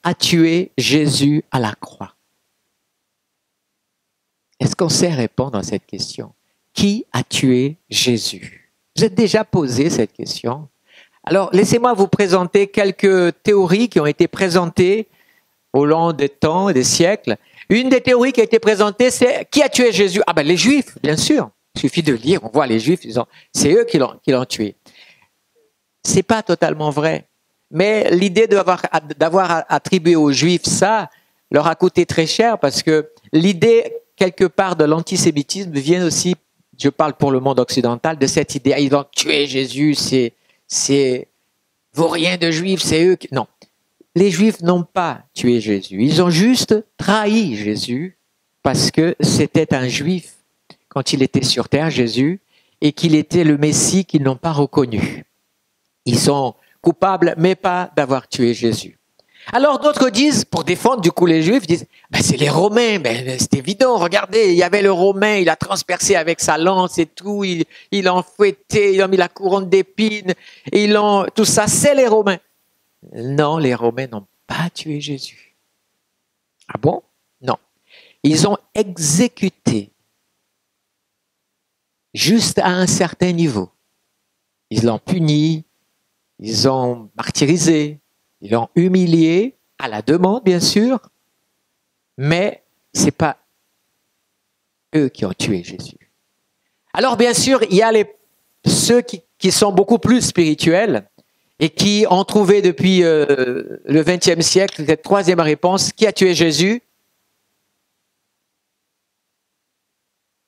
a tué Jésus à la croix? Est-ce qu'on sait répondre à cette question? Qui a tué Jésus? Vous êtes déjà posé cette question? Alors, laissez-moi vous présenter quelques théories qui ont été présentées au long des temps et des siècles. Une des théories qui a été présentée, c'est qui a tué Jésus? Ah ben les Juifs, bien sûr. Il suffit de lire, on voit les Juifs, c'est eux qui l'ont tué. C'est pas totalement vrai. Mais l'idée d'avoir attribué aux Juifs ça leur a coûté très cher parce que l'idée quelque part de l'antisémitisme vient aussi, je parle pour le monde occidental, de cette idée, ils ont tué Jésus, c'est vaurien de Juifs, c'est eux qui... Non, les Juifs n'ont pas tué Jésus, ils ont juste trahi Jésus parce que c'était un Juif quand il était sur terre, Jésus, et qu'il était le Messie qu'ils n'ont pas reconnu. Ils sont coupables, mais pas d'avoir tué Jésus. Alors d'autres disent, pour défendre du coup les Juifs, disent, ben, c'est les Romains, ben, c'est évident, regardez, il y avait le Romain, il a transpercé avec sa lance et tout, il a fouetté, il a mis la couronne d'épines, tout ça, c'est les Romains. Non, les Romains n'ont pas tué Jésus. Ah bon? Non. Ils ont exécuté juste à un certain niveau. Ils l'ont puni, ils ont martyrisé, ils l'ont humilié, à la demande bien sûr, mais ce n'est pas eux qui ont tué Jésus. Alors bien sûr, il y a ceux qui sont beaucoup plus spirituels et qui ont trouvé depuis le XXe siècle cette troisième réponse, qui a tué Jésus?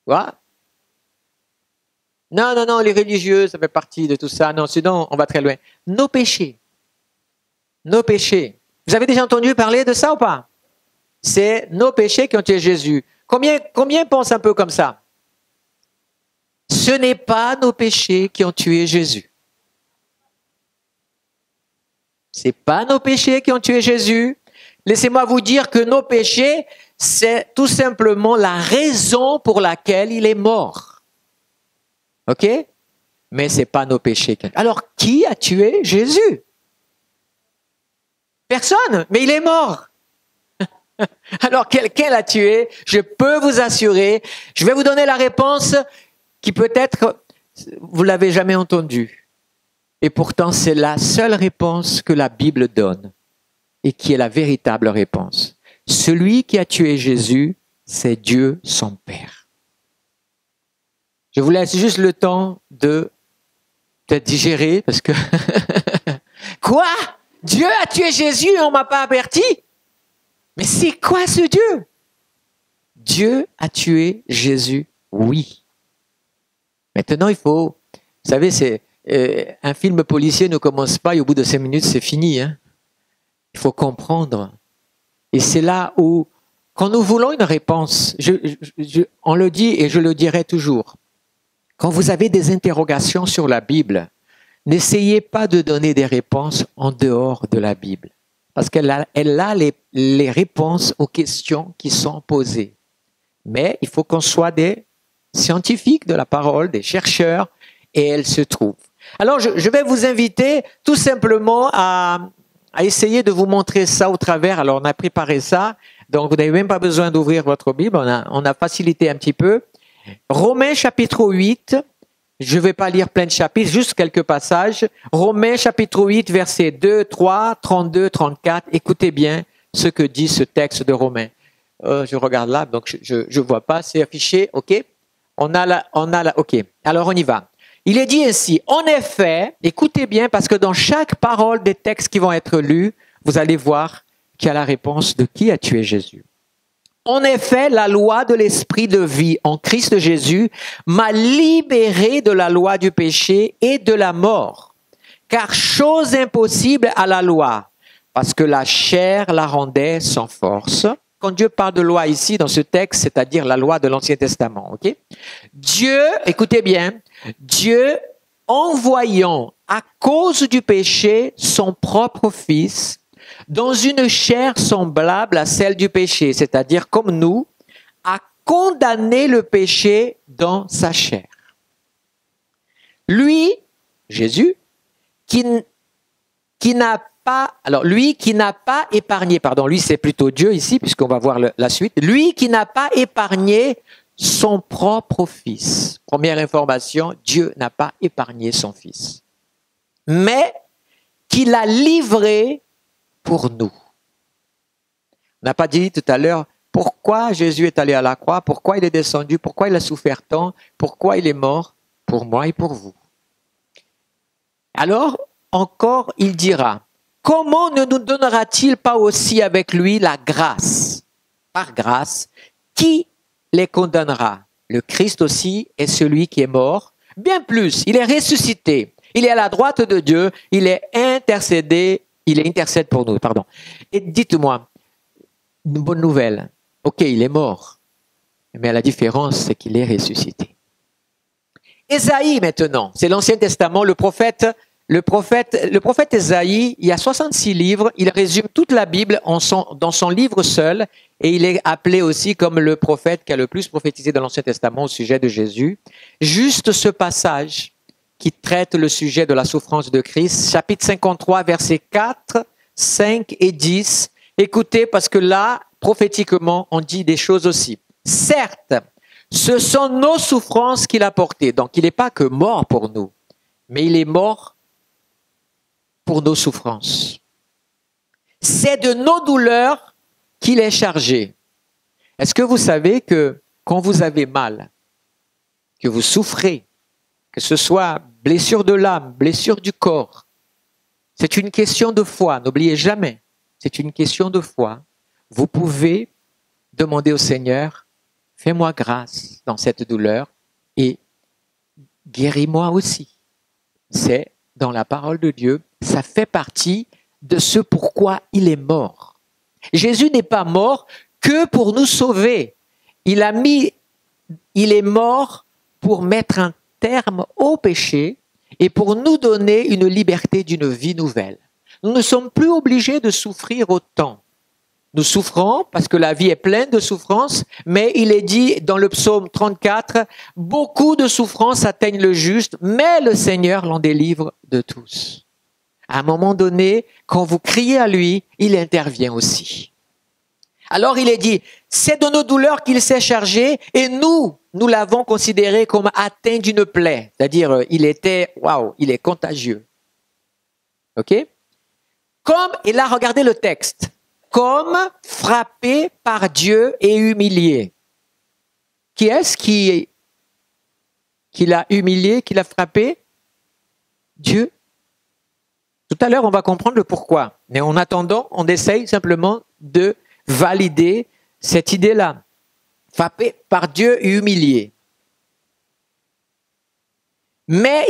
Quoi? Non, les religieux, ça fait partie de tout ça. Non, sinon, on va très loin. Nos péchés. Nos péchés. Vous avez déjà entendu parler de ça ou pas? C'est nos péchés qui ont tué Jésus. Combien pensent un peu comme ça? Ce n'est pas nos péchés qui ont tué Jésus. Ce n'est pas nos péchés qui ont tué Jésus. Laissez-moi vous dire que nos péchés, c'est tout simplement la raison pour laquelle il est mort. OK? Mais ce n'est pas nos péchés. Alors, qui a tué Jésus? Personne, mais il est mort. Alors, quelqu'un l'a tué, je peux vous assurer, je vais vous donner la réponse qui peut-être, vous ne l'avez jamais entendue. Et pourtant, c'est la seule réponse que la Bible donne et qui est la véritable réponse. Celui qui a tué Jésus, c'est Dieu son Père. Je vous laisse juste le temps de peut-être digérer parce que... Quoi? Dieu a tué Jésus et on ne m'a pas averti? Mais c'est quoi ce Dieu? Dieu a tué Jésus, oui. Maintenant, il faut... Vous savez, un film policier ne commence pas et au bout de 5 minutes, c'est fini. Hein? Il faut comprendre. Et c'est là où, quand nous voulons une réponse, on le dit et je le dirai toujours, quand vous avez des interrogations sur la Bible, n'essayez pas de donner des réponses en dehors de la Bible. Parce qu'elle a les réponses aux questions qui sont posées. Mais il faut qu'on soit des scientifiques de la parole, des chercheurs, et elle se trouve. Alors, je vais vous inviter tout simplement à essayer de vous montrer ça au travers. Alors, on a préparé ça, donc vous n'avez même pas besoin d'ouvrir votre Bible, on a facilité un petit peu. Romains chapitre 8, je ne vais pas lire plein de chapitres, juste quelques passages. Romains chapitre 8, versets 2, 3, 32, 34. Écoutez bien ce que dit ce texte de Romains. Je regarde là, donc je vois pas, c'est affiché, ok? On a la, ok. Alors on y va. Il est dit ainsi, en effet, écoutez bien, parce que dans chaque parole des textes qui vont être lus, vous allez voir qu'il y a la réponse de qui a tué Jésus. En effet, la loi de l'esprit de vie en Christ Jésus m'a libéré de la loi du péché et de la mort. Car chose impossible à la loi, parce que la chair la rendait sans force. Quand Dieu parle de loi ici, dans ce texte, c'est-à-dire la loi de l'Ancien Testament, ok? Dieu, écoutez bien, Dieu envoyant à cause du péché son propre Fils, dans une chair semblable à celle du péché, c'est-à-dire comme nous, a condamné le péché dans sa chair. Lui, Jésus, qui n'a pas, alors lui qui n'a pas épargné, pardon, lui c'est plutôt Dieu ici, puisqu'on va voir la suite, lui qui n'a pas épargné son propre fils. Première information, Dieu n'a pas épargné son fils, mais qu'il l'a livré pour nous. On n'a pas dit tout à l'heure pourquoi Jésus est allé à la croix, pourquoi il est descendu, pourquoi il a souffert tant, pourquoi il est mort pour moi et pour vous. Alors, encore, il dira, comment ne nous donnera-t-il pas aussi avec lui la grâce? Par grâce, qui les condamnera? Le Christ aussi est celui qui est mort. Bien plus, il est ressuscité. Il est à la droite de Dieu. Il intercède pour nous, pardon. Et dites-moi, une bonne nouvelle. Ok, il est mort. Mais la différence, c'est qu'il est ressuscité. Ésaïe maintenant, c'est l'Ancien Testament, le prophète Ésaïe, il y a 66 livres, il résume toute la Bible dans son livre seul, et il est appelé aussi comme le prophète qui a le plus prophétisé dans l'Ancien Testament au sujet de Jésus. Juste ce passage qui traite le sujet de la souffrance de Christ, chapitre 53, versets 4, 5 et 10. Écoutez, parce que là, prophétiquement, on dit des choses aussi. Certes, ce sont nos souffrances qu'il a portées. Donc, il n'est pas que mort pour nous, mais il est mort pour nos souffrances. C'est de nos douleurs qu'il est chargé. Est-ce que vous savez que quand vous avez mal, que vous souffrez, que ce soit blessure de l'âme, blessure du corps, c'est une question de foi, n'oubliez jamais, c'est une question de foi. Vous pouvez demander au Seigneur, fais-moi grâce dans cette douleur et guéris-moi aussi. C'est dans la parole de Dieu, ça fait partie de ce pourquoi il est mort. Jésus n'est pas mort que pour nous sauver. Il est mort pour mettre un terme au péché et pour nous donner une liberté d'une vie nouvelle. Nous ne sommes plus obligés de souffrir autant. Nous souffrons parce que la vie est pleine de souffrances, mais il est dit dans le psaume 34, beaucoup de souffrances atteignent le juste, mais le Seigneur l'en délivre de tous. À un moment donné, quand vous criez à lui, il intervient aussi. Alors il est dit, c'est de nos douleurs qu'il s'est chargé et nous l'avons considéré comme atteint d'une plaie. C'est-à-dire, il est contagieux. Ok? Et là, regardez le texte. Comme frappé par Dieu et humilié. Qui est-ce qui l'a humilié, qui l'a frappé? Dieu. Tout à l'heure, on va comprendre le pourquoi. Mais en attendant, on essaye simplement de valider cette idée-là. Frappé par Dieu et humilié. Mais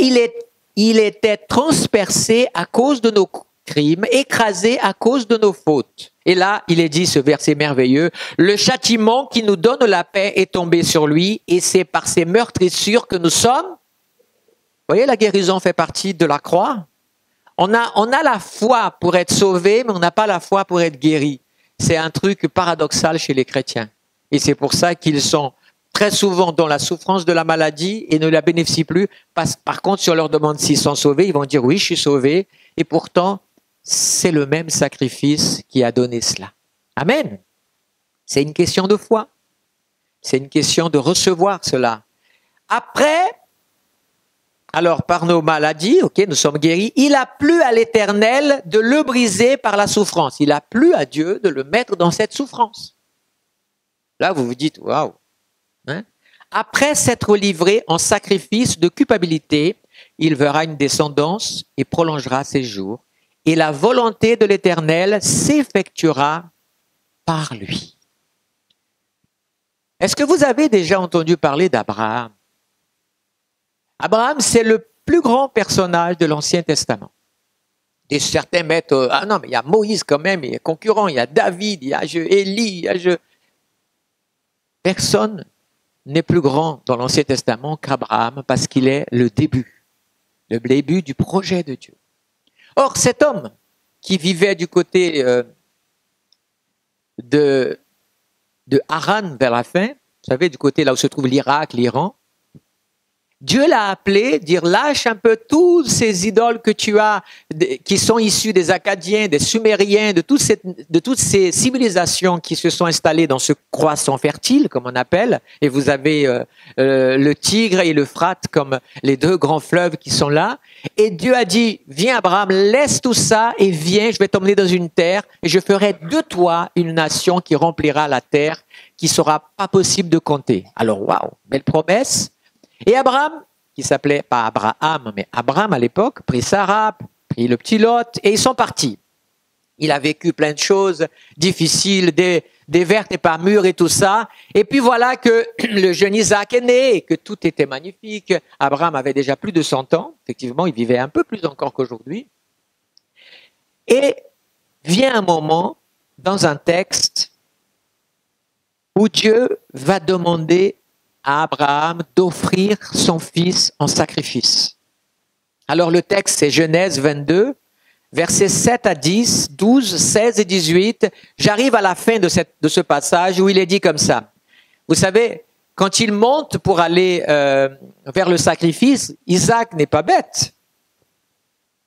il était transpercé à cause de nos crimes, écrasé à cause de nos fautes. Et là, il est dit ce verset merveilleux, le châtiment qui nous donne la paix est tombé sur lui et c'est par ses meurtrissures que nous sommes. Vous voyez, la guérison fait partie de la croix. On a la foi pour être sauvé, mais on n'a pas la foi pour être guéri. C'est un truc paradoxal chez les chrétiens. Et c'est pour ça qu'ils sont très souvent dans la souffrance de la maladie et ne la bénéficient plus. Par contre, si on leur demande s'ils sont sauvés, ils vont dire oui, je suis sauvé. Et pourtant, c'est le même sacrifice qui a donné cela. Amen. C'est une question de foi. C'est une question de recevoir cela. Après, alors par nos maladies, ok, nous sommes guéris, il a plu à l'Éternel de le briser par la souffrance. Il a plu à Dieu de le mettre dans cette souffrance. Là, vous vous dites, waouh. Hein? Après s'être livré en sacrifice de culpabilité, il verra une descendance et prolongera ses jours. Et la volonté de l'Éternel s'effectuera par lui. Est-ce que vous avez déjà entendu parler d'Abraham? Abraham, c'est le plus grand personnage de l'Ancien Testament. Et certains mettent, mais il y a Moïse quand même, il y a concurrent, il y a David, il y a Élie, Personne n'est plus grand dans l'Ancien Testament qu'Abraham parce qu'il est le début du projet de Dieu. Or, cet homme qui vivait du côté de Haran vers la fin, vous savez, du côté là où se trouve l'Irak, l'Iran, Dieu l'a appelé, dire lâche un peu toutes ces idoles que tu as, qui sont issues des Akkadiens, des Sumériens, de toutes ces civilisations qui se sont installées dans ce croissant fertile, comme on appelle. Et vous avez le Tigre et l'Euphrate comme les deux grands fleuves qui sont là. Et Dieu a dit, viens Abraham, laisse tout ça et viens, je vais t'emmener dans une terre et je ferai de toi une nation qui remplira la terre, qui sera pas possible de compter. Alors waouh, belle promesse. Et Abraham, qui s'appelait pas Abraham, mais Abraham à l'époque, prit Sarah, prit le petit Lot, et ils sont partis. Il a vécu plein de choses difficiles, des vertes et pas mûres et tout ça. Et puis voilà que le jeune Isaac est né et que tout était magnifique. Abraham avait déjà plus de 100 ans. Effectivement, il vivait un peu plus encore qu'aujourd'hui. Et vient un moment dans un texte où Dieu va demander à Abraham d'offrir son fils en sacrifice. Alors le texte, c'est Genèse 22, versets 7 à 10, 12, 16 et 18. J'arrive à la fin de ce passage où il est dit comme ça. Vous savez, quand il monte pour aller vers le sacrifice, Isaac n'est pas bête.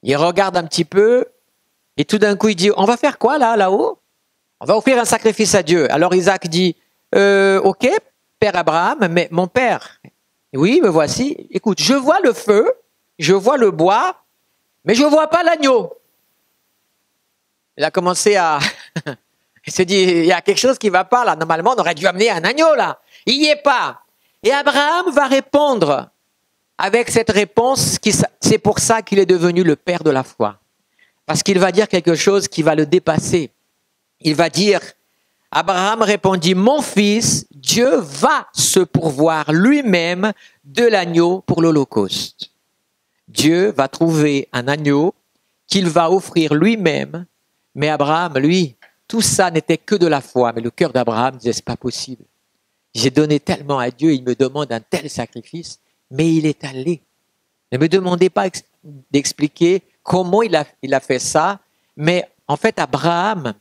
Il regarde un petit peu et tout d'un coup il dit, on va faire quoi là-haut? On va offrir un sacrifice à Dieu. Alors Isaac dit, ok, Père Abraham, mais mon père, oui, me voici. Écoute, je vois le feu, je vois le bois, mais je ne vois pas l'agneau. Il a commencé à... Il s'est dit, il y a quelque chose qui ne va pas là. Normalement, on aurait dû amener un agneau là. Il n'y est pas. Et Abraham va répondre avec cette réponse, c'est pour ça qu'il est devenu le père de la foi. Parce qu'il va dire quelque chose qui va le dépasser. Il va dire... Abraham répondit, mon fils, Dieu va se pourvoir lui-même de l'agneau pour l'Holocauste. Dieu va trouver un agneau qu'il va offrir lui-même. Mais Abraham, lui, tout ça n'était que de la foi. Mais le cœur d'Abraham disait, c'est pas possible. J'ai donné tellement à Dieu, il me demande un tel sacrifice, mais il est allé. Ne me demandez pas d'expliquer comment il a fait ça. Mais en fait, Abraham,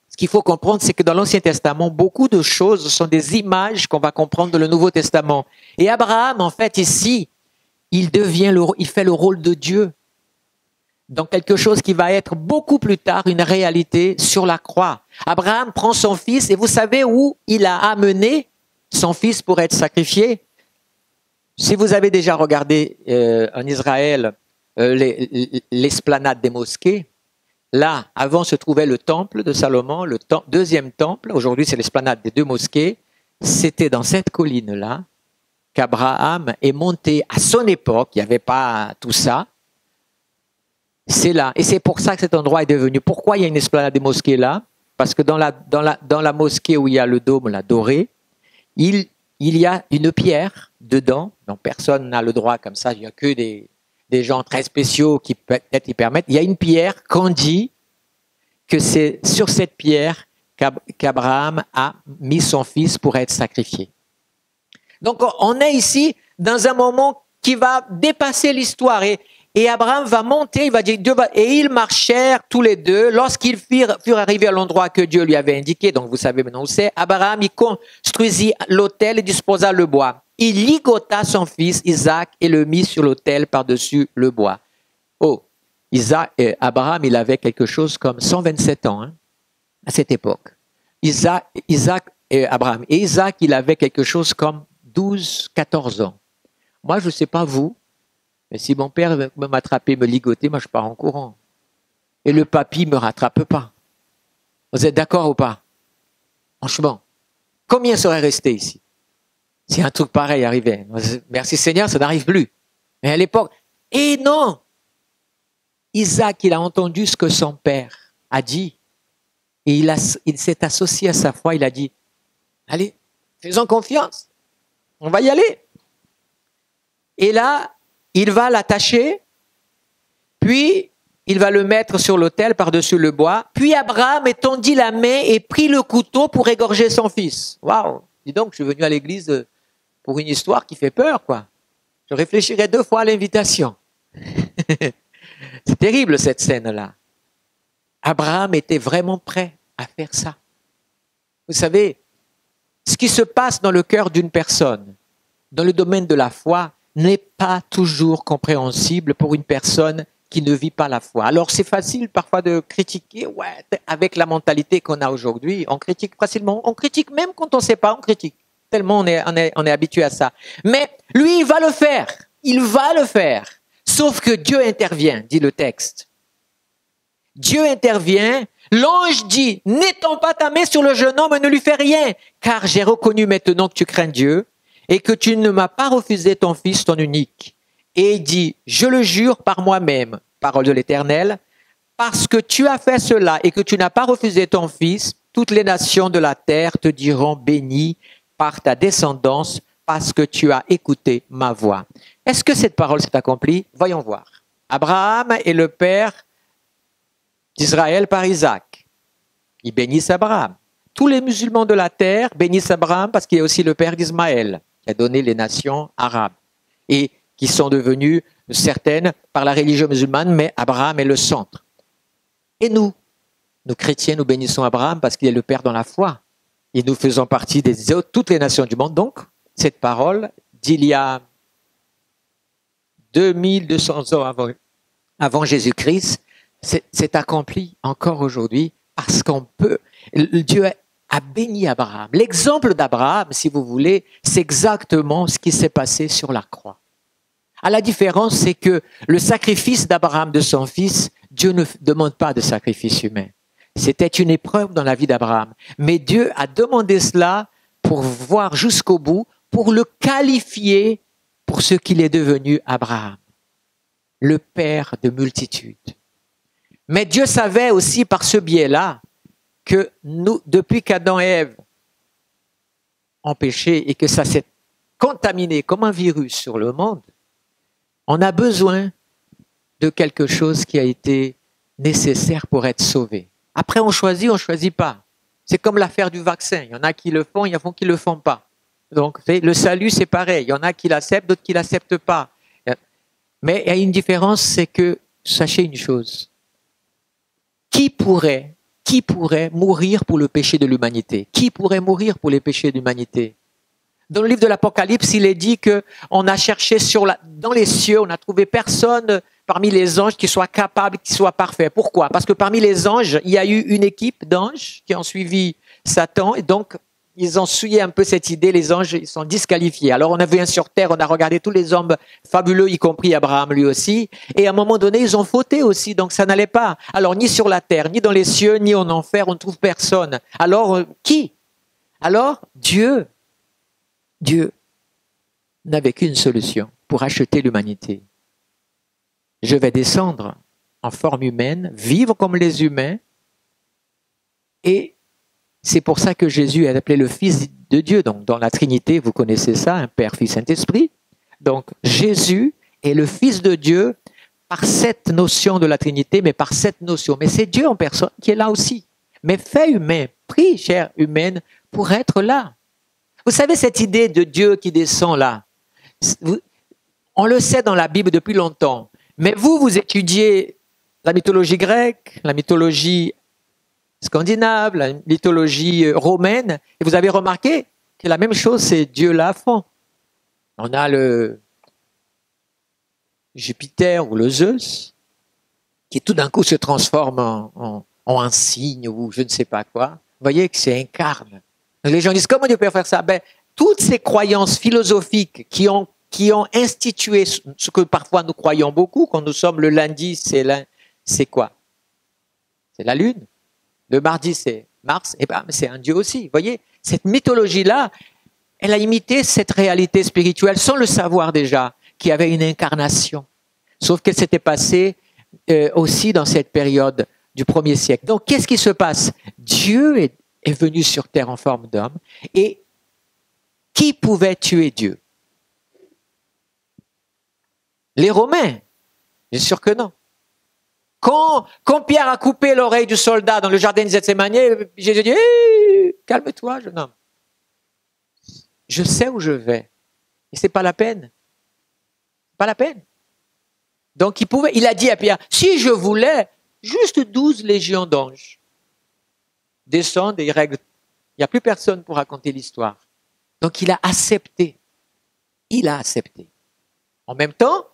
ce qu'il faut comprendre, c'est que dans l'Ancien Testament, beaucoup de choses sont des images qu'on va comprendre dans le Nouveau Testament. Et Abraham, en fait, ici, il fait le rôle de Dieu dans quelque chose qui va être beaucoup plus tard une réalité sur la croix. Abraham prend son fils et vous savez où il a amené son fils pour être sacrifié? Si vous avez déjà regardé en Israël l'esplanade des mosquées, là, avant se trouvait le temple de Salomon, le deuxième temple. Aujourd'hui, c'est l'esplanade des deux mosquées. C'était dans cette colline-là qu'Abraham est monté à son époque. Il n'y avait pas tout ça. C'est là. Et c'est pour ça que cet endroit est devenu. Pourquoi il y a une esplanade des mosquées là? Parce que dans la mosquée où il y a le dôme, la dorée, il y a une pierre dedans. Donc personne n'a le droit comme ça. Il n'y a que des gens très spéciaux qui peut-être y permettent. Il y a une pierre qu'on dit que c'est sur cette pierre qu'Abraham a mis son fils pour être sacrifié. Donc on est ici dans un moment qui va dépasser l'histoire et Abraham va monter, il va dire et ils marchèrent tous les deux lorsqu'ils furent arrivés à l'endroit que Dieu lui avait indiqué. Donc vous savez maintenant où c'est. Abraham il construisit l'autel et disposa le bois. Il ligota son fils Isaac et le mit sur l'autel par-dessus le bois. Oh, Abraham, il avait quelque chose comme 127 ans à cette époque. Isaac et Abraham. Et Isaac, il avait quelque chose comme 12, 14 ans. Moi, je ne sais pas vous, mais si mon père veut m'attraper, me ligoter, moi, je pars en courant. Et le papy ne me rattrape pas. Vous êtes d'accord ou pas? Franchement, combien seraient restés ici si un truc pareil arrivait? Merci Seigneur, ça n'arrive plus. Mais à l'époque, et non! Isaac, il a entendu ce que son père a dit. Et il s'est associé à sa foi, il a dit, allez, faisons confiance, on va y aller. Et là, il va l'attacher, puis il va le mettre sur l'autel par-dessus le bois. Puis Abraham étendit la main et prit le couteau pour égorger son fils. Waouh! Dis donc, je suis venu à l'église pour une histoire qui fait peur, quoi. Je réfléchirai 2 fois à l'invitation. C'est terrible cette scène-là. Abraham était vraiment prêt à faire ça. Vous savez, ce qui se passe dans le cœur d'une personne, dans le domaine de la foi, n'est pas toujours compréhensible pour une personne qui ne vit pas la foi. Alors c'est facile parfois de critiquer, ouais, avec la mentalité qu'on a aujourd'hui, on critique facilement, on critique même quand on ne sait pas, on critique. Tellement on est habitué à ça. Mais lui, il va le faire. Il va le faire. Sauf que Dieu intervient, dit le texte. Dieu intervient. L'ange dit, n'étends pas ta main sur le jeune homme et ne lui fais rien, car j'ai reconnu maintenant que tu crains Dieu et que tu ne m'as pas refusé ton fils, ton unique. Et il dit, je le jure par moi-même, parole de l'Éternel, parce que tu as fait cela et que tu n'as pas refusé ton fils, toutes les nations de la terre te diront béni par ta descendance, parce que tu as écouté ma voix. Est-ce que cette parole s'est accomplie? Voyons voir. Abraham est le père d'Israël par Isaac. Ils bénissent Abraham. Tous les musulmans de la terre bénissent Abraham parce qu'il est aussi le père d'Ismaël, qui a donné les nations arabes. Et qui sont devenues certaines par la religion musulmane, mais Abraham est le centre. Et nous chrétiens, nous bénissons Abraham parce qu'il est le père dans la foi. Et nous faisons partie des autres, toutes les nations du monde. Donc, cette parole d'il y a 2200 ans avant Jésus-Christ, c'est accompli encore aujourd'hui parce qu'on peut. Dieu a béni Abraham. L'exemple d'Abraham, si vous voulez, c'est exactement ce qui s'est passé sur la croix. À la différence, c'est que le sacrifice d'Abraham de son fils, Dieu ne demande pas de sacrifice humain. C'était une épreuve dans la vie d'Abraham. Mais Dieu a demandé cela pour voir jusqu'au bout, pour le qualifier pour ce qu'il est devenu Abraham, le père de multitudes. Mais Dieu savait aussi par ce biais-là que nous, depuis qu'Adam et Ève ont péché et que ça s'est contaminé comme un virus sur le monde, on a besoin de quelque chose qui a été nécessaire pour être sauvé. Après, on choisit pas. C'est comme l'affaire du vaccin. Il y en a qui le font, il y en a qui le font pas. Donc, le salut, c'est pareil. Il y en a qui l'acceptent, d'autres qui l'acceptent pas. Mais il y a une différence, c'est que, sachez une chose. Qui pourrait mourir pour le péché de l'humanité? Qui pourrait mourir pour les péchés de l'humanité? Dans le livre de l'Apocalypse, il est dit que on a cherché dans les cieux, on n'a trouvé personne parmi les anges qui soit capable, qui soit parfait. Pourquoi? Parce que parmi les anges, il y a eu une équipe d'anges qui ont suivi Satan et donc ils ont souillé un peu cette idée, les anges, ils sont disqualifiés. Alors on a vu sur terre, on a regardé tous les hommes fabuleux, y compris Abraham lui aussi, et à un moment donné, ils ont fauté aussi, donc ça n'allait pas. Alors ni sur la terre, ni dans les cieux, ni en enfer, on ne trouve personne. Alors qui? Alors Dieu n'avait qu'une solution pour acheter l'humanité. Je vais descendre en forme humaine, vivre comme les humains, et c'est pour ça que Jésus est appelé le Fils de Dieu. Donc dans la Trinité, vous connaissez ça, un Père, Fils, Saint-Esprit. Donc Jésus est le Fils de Dieu par cette notion de la Trinité, mais par cette notion. Mais c'est Dieu en personne qui est là aussi. Mais fait humain, pris chair humaine pour être là. Vous savez cette idée de Dieu qui descend là, on le sait dans la Bible depuis longtemps, mais vous étudiez la mythologie grecque, la mythologie scandinave, la mythologie romaine, et vous avez remarqué que la même chose, c'est Dieu là à fond. On a le Jupiter ou le Zeus, qui tout d'un coup se transforme en un cygne ou je ne sais pas quoi. Vous voyez que c'est incarne. Les gens disent, comment Dieu peut faire ça? Toutes ces croyances philosophiques qui ont institué ce que parfois nous croyons beaucoup, quand nous sommes le lundi, c'est quoi? C'est la Lune. Le mardi, c'est Mars. Et c'est un Dieu aussi. Vous voyez, cette mythologie-là, elle a imité cette réalité spirituelle sans le savoir déjà, qu'il y avait une incarnation. Sauf qu'elle s'était passée aussi dans cette période du 1er siècle. Donc, qu'est-ce qui se passe? Dieu est venu sur terre en forme d'homme. Et qui pouvait tuer Dieu? Les Romains? Bien sûr que non. Quand Pierre a coupé l'oreille du soldat dans le jardin de Gethsémani, Jésus dit, hey, calme-toi, jeune homme. Je sais où je vais. Et c'est pas la peine. Pas la peine. Donc il a dit à Pierre, si je voulais, juste 12 légions d'anges descendent et ils règlent. Il n'y a plus personne pour raconter l'histoire. Donc il a accepté. Il a accepté. En même temps,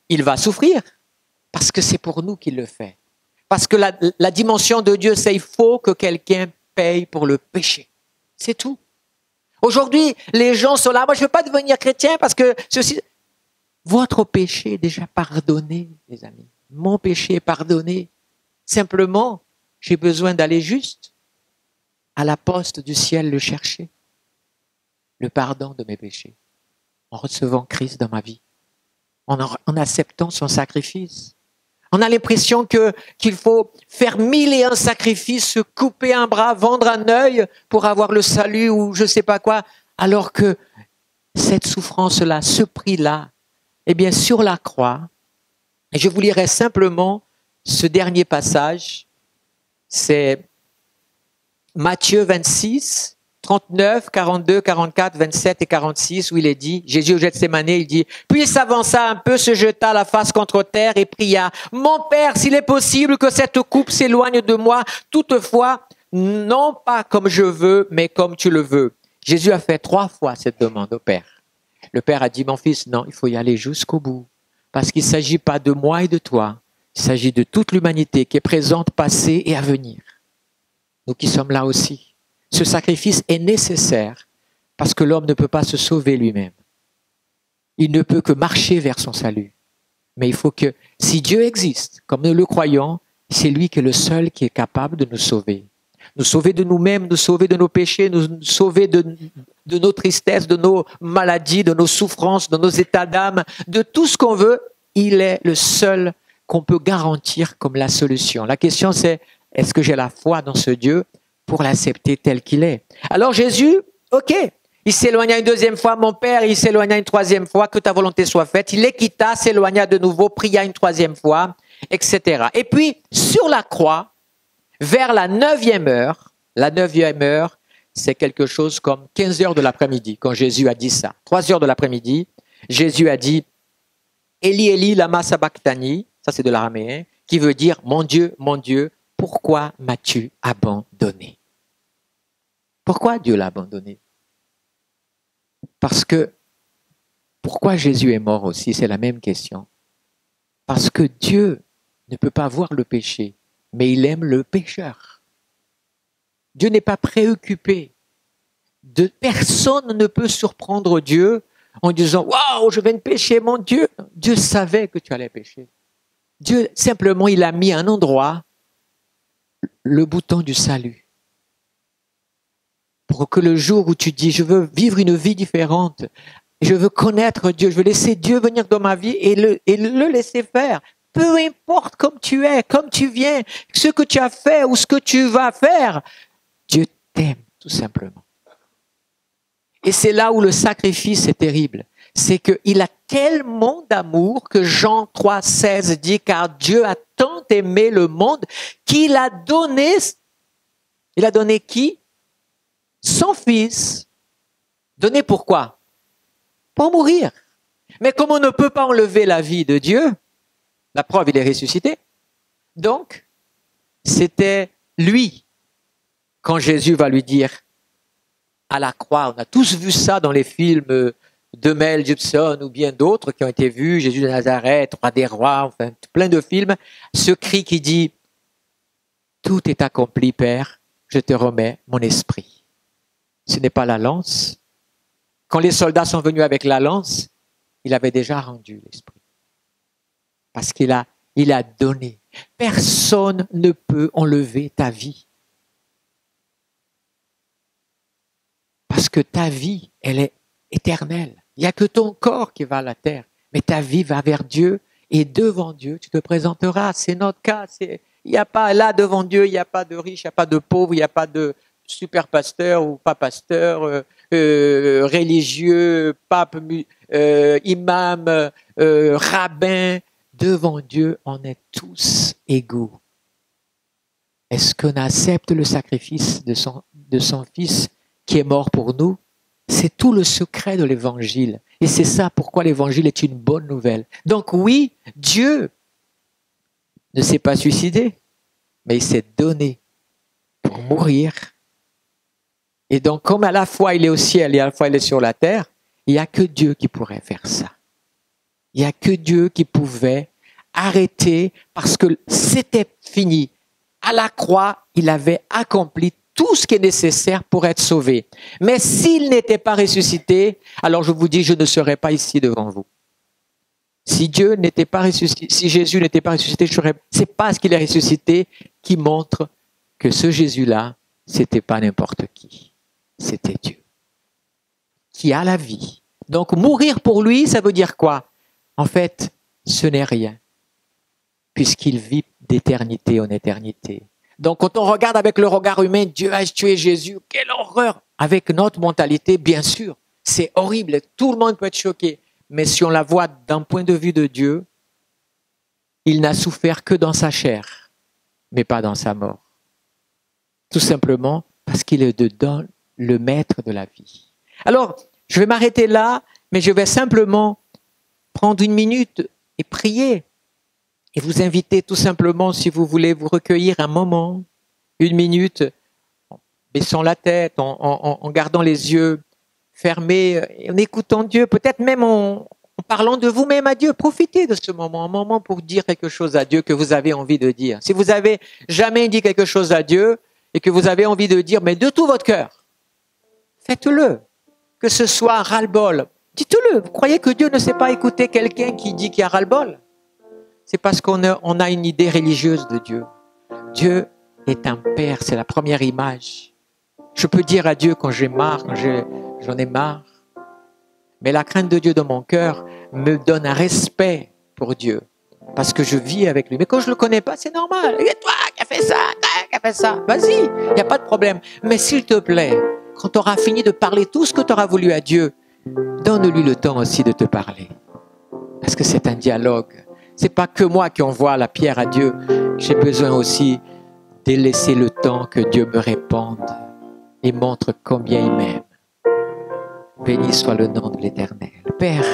il va souffrir parce que c'est pour nous qu'il le fait. Parce que la dimension de Dieu, c'est il faut que quelqu'un paye pour le péché. C'est tout. Aujourd'hui, les gens sont là, moi je ne veux pas devenir chrétien parce que ceci... Votre péché est déjà pardonné, les amis. Mon péché est pardonné. Simplement, j'ai besoin d'aller juste à la poste du ciel le chercher. Le pardon de mes péchés. En recevant Christ dans ma vie. En acceptant son sacrifice. On a l'impression qu'il faut faire 1001 sacrifices, se couper un bras, vendre un œil pour avoir le salut ou je ne sais pas quoi. Alors que cette souffrance-là, ce prix-là, eh bien, sur la croix, et je vous lirai simplement ce dernier passage, c'est Matthieu 26, 39, 42, 44, 27 et 46, où il est dit, Jésus au Gethsémane, il dit, puis il s'avança un peu, se jeta la face contre terre et pria, mon Père, s'il est possible que cette coupe s'éloigne de moi, toutefois, non pas comme je veux, mais comme tu le veux. Jésus a fait 3 fois cette demande au Père. Le Père a dit, mon fils, non, il faut y aller jusqu'au bout. Parce qu'il ne s'agit pas de moi et de toi. Il s'agit de toute l'humanité qui est présente, passée et à venir. Nous qui sommes là aussi. Ce sacrifice est nécessaire parce que l'homme ne peut pas se sauver lui-même. Il ne peut que marcher vers son salut. Mais il faut que, si Dieu existe, comme nous le croyons, c'est lui qui est le seul qui est capable de nous sauver. Nous sauver de nous-mêmes, nous sauver de nos péchés, nous sauver de nos tristesses, de nos maladies, de nos souffrances, de nos états d'âme, de tout ce qu'on veut. Il est le seul qu'on peut garantir comme la solution. La question c'est, est-ce que j'ai la foi dans ce Dieu pour l'accepter tel qu'il est? Alors Jésus, ok, il s'éloigna une 2e fois, mon Père, il s'éloigna une 3e fois, que ta volonté soit faite. Il les quitta, s'éloigna de nouveau, pria une 3e fois, etc. Et puis, sur la croix, vers la 9e heure, c'est quelque chose comme 15 heures de l'après-midi, quand Jésus a dit ça. 3 heures de l'après-midi, Jésus a dit, Eli, Eli, lama sabachthani, ça c'est de l'araméen, qui veut dire, mon Dieu, pourquoi m'as-tu abandonné? Pourquoi Dieu l'a abandonné? Parce que, pourquoi Jésus est mort aussi, c'est la même question. Parce que Dieu ne peut pas voir le péché, mais il aime le pécheur. Dieu n'est pas préoccupé. Personne ne peut surprendre Dieu en disant « Waouh, je viens de pécher, mon Dieu !» Dieu savait que tu allais pécher. Dieu, simplement, il a mis à un endroit le bouton du salut. Pour que le jour où tu dis « Je veux vivre une vie différente, je veux connaître Dieu, je veux laisser Dieu venir dans ma vie et le laisser faire. » Peu importe comme tu es, comme tu viens, ce que tu as fait ou ce que tu vas faire, Dieu t'aime tout simplement. Et c'est là où le sacrifice est terrible. C'est qu'il a tellement d'amour que Jean 3,16 dit, car Dieu a tant aimé le monde qu'il a donné, qui? Son fils. Donné pourquoi? Pour mourir. Mais comme on ne peut pas enlever la vie de Dieu, la preuve, il est ressuscité. Donc, c'était lui, quand Jésus va lui dire, à la croix, on a tous vu ça dans les films de Mel Gibson ou bien d'autres qui ont été vus, Jésus de Nazareth, Roi des rois, enfin plein de films, ce cri qui dit, tout est accompli, Père, je te remets mon esprit. Ce n'est pas la lance. Quand les soldats sont venus avec la lance, il avait déjà rendu l'esprit. Parce qu'il a donné. Personne ne peut enlever ta vie. Parce que ta vie, elle est éternelle. Il n'y a que ton corps qui va à la terre. Mais ta vie va vers Dieu et devant Dieu, tu te présenteras. C'est notre cas. Il n'y a pas là devant Dieu, il n'y a pas de riche, il n'y a pas de pauvre, il n'y a pas de super pasteur ou pas pasteur, religieux, pape, imam, rabbin. Devant Dieu, on est tous égaux. Est-ce qu'on accepte le sacrifice de son Fils qui est mort pour nous? C'est tout le secret de l'Évangile. Et c'est ça pourquoi l'Évangile est une bonne nouvelle. Donc oui, Dieu ne s'est pas suicidé, mais il s'est donné pour mourir. Et donc comme à la fois il est au ciel et à la fois il est sur la terre, il n'y a que Dieu qui pourrait faire ça. Il Il n'y a que Dieu qui pouvait arrêter parce que c'était fini. À la croix, il avait accompli tout ce qui est nécessaire pour être sauvé. Mais s'il n'était pas ressuscité, alors je vous dis, je ne serais pas ici devant vous. Si Dieu n'était pas ressuscité, si Jésus n'était pas ressuscité, c'est parce qu'il est ressuscité qui montre que ce Jésus-là, c'était pas n'importe qui. C'était Dieu. Qui a la vie. Donc mourir pour lui, ça veut dire quoi? En fait, ce n'est rien. Puisqu'il vit d'éternité en éternité. Donc quand on regarde avec le regard humain, Dieu a tué Jésus, quelle horreur! Avec notre mentalité, bien sûr, c'est horrible, tout le monde peut être choqué. Mais si on la voit d'un point de vue de Dieu, il n'a souffert que dans sa chair, mais pas dans sa mort. Tout simplement parce qu'il est dedans le maître de la vie. Alors, je vais m'arrêter là, mais je vais simplement prendre une minute et prier. Et vous inviter tout simplement, si vous voulez vous recueillir un moment, une minute, en baissant la tête, en gardant les yeux fermés, en écoutant Dieu, peut-être même en parlant de vous-même à Dieu. Profitez de ce moment, un moment pour dire quelque chose à Dieu que vous avez envie de dire. Si vous avez jamais dit quelque chose à Dieu et que vous avez envie de dire, mais de tout votre cœur, faites-le. Que ce soit ras-le-bol, dites-le. Vous croyez que Dieu ne sait pas écouter quelqu'un qui dit qu'il y a ras-le-bol? C'est parce qu'on a une idée religieuse de Dieu. Dieu est un Père, c'est la première image. Je peux dire à Dieu quand j'ai marre, quand j'en ai marre. Mais la crainte de Dieu dans mon cœur me donne un respect pour Dieu. Parce que je vis avec lui. Mais quand je ne le connais pas, c'est normal. Et toi qui as fait ça, qui a fait ça. Vas-y, il n'y a pas de problème. Mais s'il te plaît, quand tu auras fini de parler tout ce que tu auras voulu à Dieu, donne-lui le temps aussi de te parler. Parce que c'est un dialogue. C'est pas que moi qui envoie la pierre à Dieu. J'ai besoin aussi de laisser le temps que Dieu me réponde et montre combien il m'aime. Béni soit le nom de l'Éternel. Père,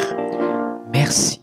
merci.